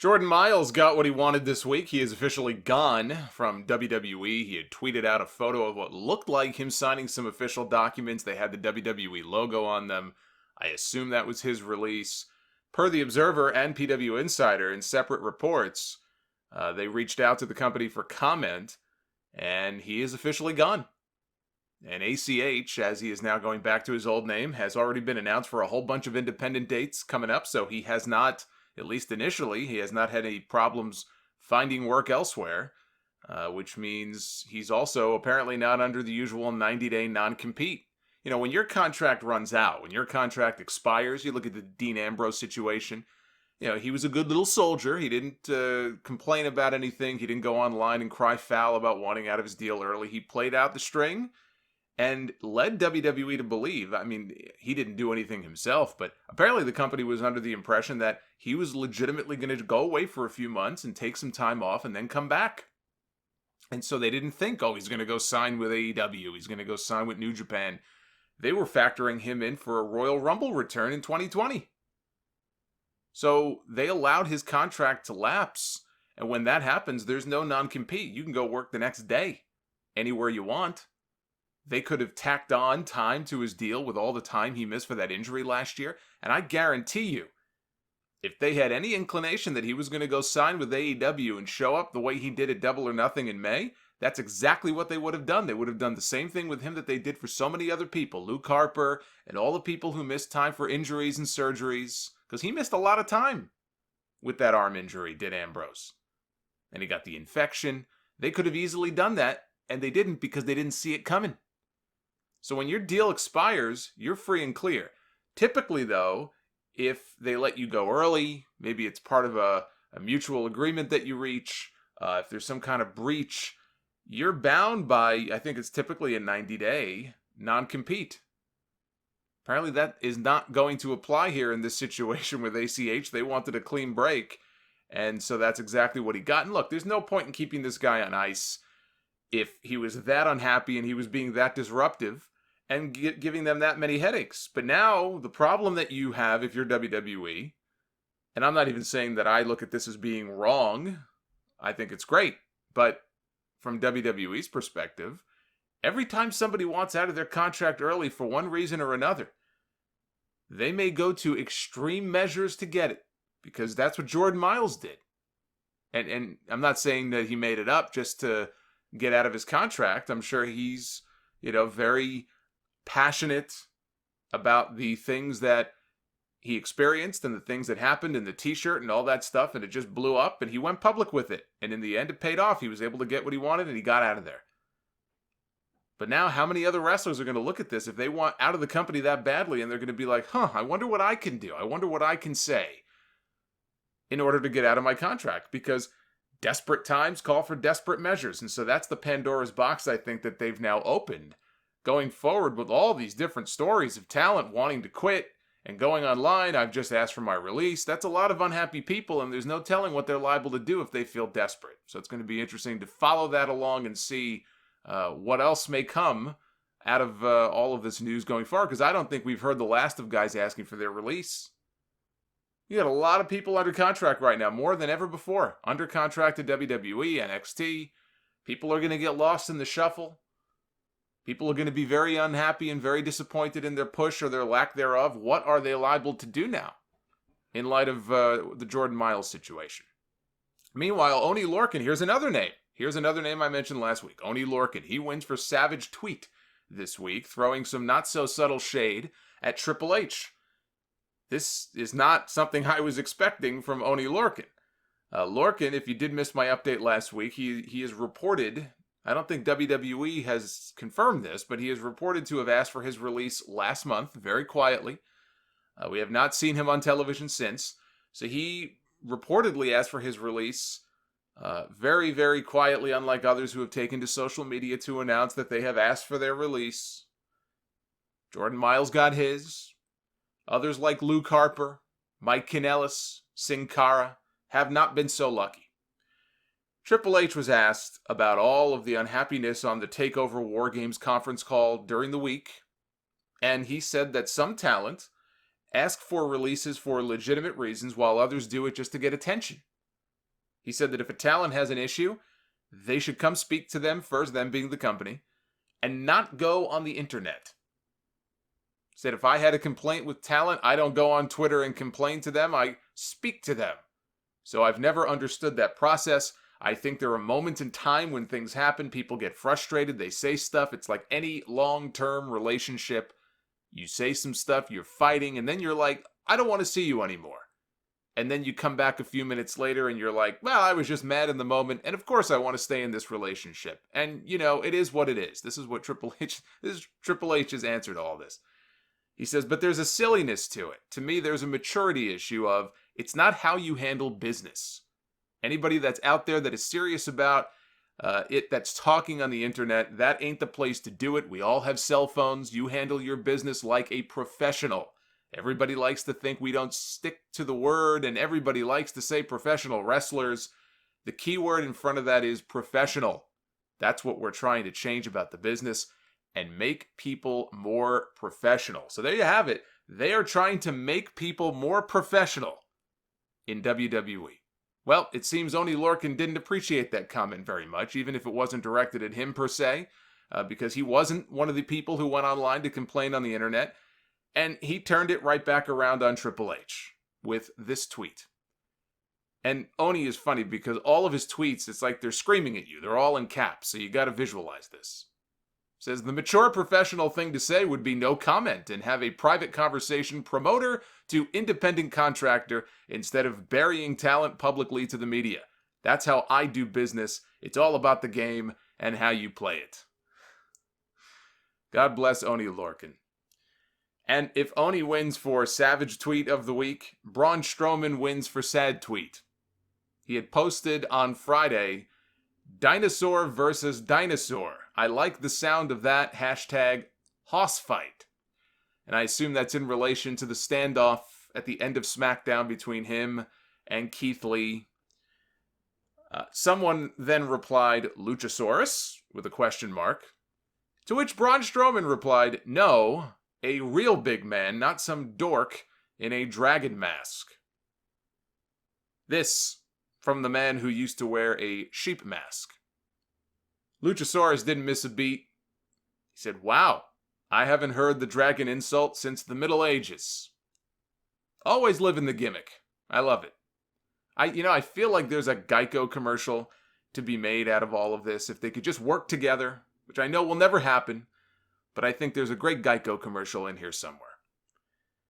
Jordan Miles got what he wanted this week. He is officially gone from WWE. He had tweeted out a photo of what looked like him signing some official documents. They had the WWE logo on them. I assume that was his release. Per the Observer and PW Insider, in separate reports, they reached out to the company for comment, and he is officially gone. And ACH, as he is now going back to his old name, has already been announced for a whole bunch of independent dates coming up, so he has not, at least initially, he has not had any problems finding work elsewhere, which means he's also apparently not under the usual 90-day non-compete. You know, when your contract runs out, when your contract expires, you look at the Dean Ambrose situation. You know, he was a good little soldier. He didn't complain about anything. He didn't go online and cry foul about wanting out of his deal early. He played out the string and led WWE to believe, I mean, he didn't do anything himself, but apparently the company was under the impression that he was legitimately going to go away for a few months and take some time off and then come back. And so they didn't think, oh, he's going to go sign with AEW, he's going to go sign with New Japan. They were factoring him in for a Royal Rumble return in 2020. So they allowed his contract to lapse, and when that happens, there's no non-compete. You can go work the next day, anywhere you want. They could have tacked on time to his deal with all the time he missed for that injury last year. And I guarantee you, if they had any inclination that he was going to go sign with AEW and show up the way he did at Double or Nothing in May, that's exactly what they would have done. They would have done the same thing with him that they did for so many other people. Luke Harper and all the people who missed time for injuries and surgeries. Because he missed a lot of time with that arm injury, did Ambrose. And he got the infection. They could have easily done that, and they didn't because they didn't see it coming. So when your deal expires, you're free and clear. Typically, though, if they let you go early, maybe it's part of a mutual agreement that you reach, if there's some kind of breach, you're bound by, I think it's typically a 90-day non-compete. Apparently that is not going to apply here in this situation with ACH. They wanted a clean break, and so that's exactly what he got. And look, there's no point in keeping this guy on ice if he was that unhappy and he was being that disruptive and giving them that many headaches. But now, the problem that you have if you're WWE, and I'm not even saying that I look at this as being wrong, I think it's great, but from WWE's perspective, every time somebody wants out of their contract early for one reason or another, they may go to extreme measures to get it, because that's what Jordan Miles did. And I'm not saying that he made it up just to get out of his contract. I'm sure he's, very passionate about the things that he experienced and the things that happened in the t-shirt and all that stuff, and it just blew up, and he went public with it. And in the end, it paid off. He was able to get what he wanted, and he got out of there. But now, how many other wrestlers are going to look at this if they want out of the company that badly, and they're going to be like, I wonder what I can do. I wonder what I can say in order to get out of my contract, because desperate times call for desperate measures. And so that's the Pandora's Box, I think, that they've now opened going forward with all these different stories of talent wanting to quit and going online. I've just asked for my release. That's a lot of unhappy people, and there's no telling what they're liable to do if they feel desperate. So it's going to be interesting to follow that along and see what else may come out of all of this news going forward, because I don't think we've heard the last of guys asking for their release. You got a lot of people under contract right now, more than ever before. Under contract to WWE, NXT. People are going to get lost in the shuffle. People are going to be very unhappy and very disappointed in their push or their lack thereof. What are they liable to do now in light of the Jordan Miles situation? Meanwhile, Oney Lorcan, here's another name. Here's another name I mentioned last week. Oney Lorcan. He wins for Savage Tweet this week, throwing some not-so-subtle shade at Triple H. This is not something I was expecting from Oney Lorcan. Lorcan, if you did miss my update last week, he is reported, I don't think WWE has confirmed this, but he is reported to have asked for his release last month, very quietly. We have not seen him on television since. So he reportedly asked for his release very, very quietly, unlike others who have taken to social media to announce that they have asked for their release. Jordan Miles got his. Others like Luke Harper, Mike Kanellis, Sin Cara have not been so lucky. Triple H was asked about all of the unhappiness on the TakeOver War Games conference call during the week, and he said that some talent ask for releases for legitimate reasons while others do it just to get attention. He said that if a talent has an issue, they should come speak to them first, them being the company, and not go on the internet. He said if I had a complaint with talent, I don't go on Twitter and complain to them, I speak to them. So I've never understood that process. I think there are moments in time when things happen, people get frustrated, they say stuff. It's like any long-term relationship. You say some stuff, you're fighting, and then you're like, I don't want to see you anymore. And then you come back a few minutes later and you're like, well, I was just mad in the moment, and of course I want to stay in this relationship. And, it is what it is. This is Triple H's answer to all this. He says, but there's a silliness to it. To me, there's a maturity issue of, it's not how you handle business. Anybody that's out there that is serious about that's talking on the internet, that ain't the place to do it. We all have cell phones. You handle your business like a professional. Everybody likes to think we don't stick to the word, and everybody likes to say professional wrestlers. The key word in front of that is professional. That's what we're trying to change about the business and make people more professional. So there you have it. They are trying to make people more professional in WWE. Well, it seems Oney Lorcan didn't appreciate that comment very much, even if it wasn't directed at him per se, because he wasn't one of the people who went online to complain on the internet, and he turned it right back around on Triple H with this tweet. And Oney is funny because all of his tweets, it's like they're screaming at you. They're all in caps, so you got to visualize this. Says, the mature professional thing to say would be no comment and have a private conversation promoter to independent contractor instead of burying talent publicly to the media. That's how I do business. It's all about the game and how you play it. God bless Oney Lorcan. And if Oney wins for Savage Tweet of the Week, Braun Strowman wins for Sad Tweet. He had posted on Friday, Dinosaur versus Dinosaur. I like the sound of that. Hashtag Hoss Fight. And I assume that's in relation to the standoff at the end of SmackDown between him and Keith Lee. Someone then replied, Luchasaurus, with a question mark. To which Braun Strowman replied, no, a real big man, not some dork in a dragon mask. This from the man who used to wear a sheep mask. Luchasaurus didn't miss a beat. He said, wow, I haven't heard the dragon insult since the Middle Ages. Always living the gimmick. I love it. I feel like there's a Geico commercial to be made out of all of this. If they could just work together, which I know will never happen, but I think there's a great Geico commercial in here somewhere.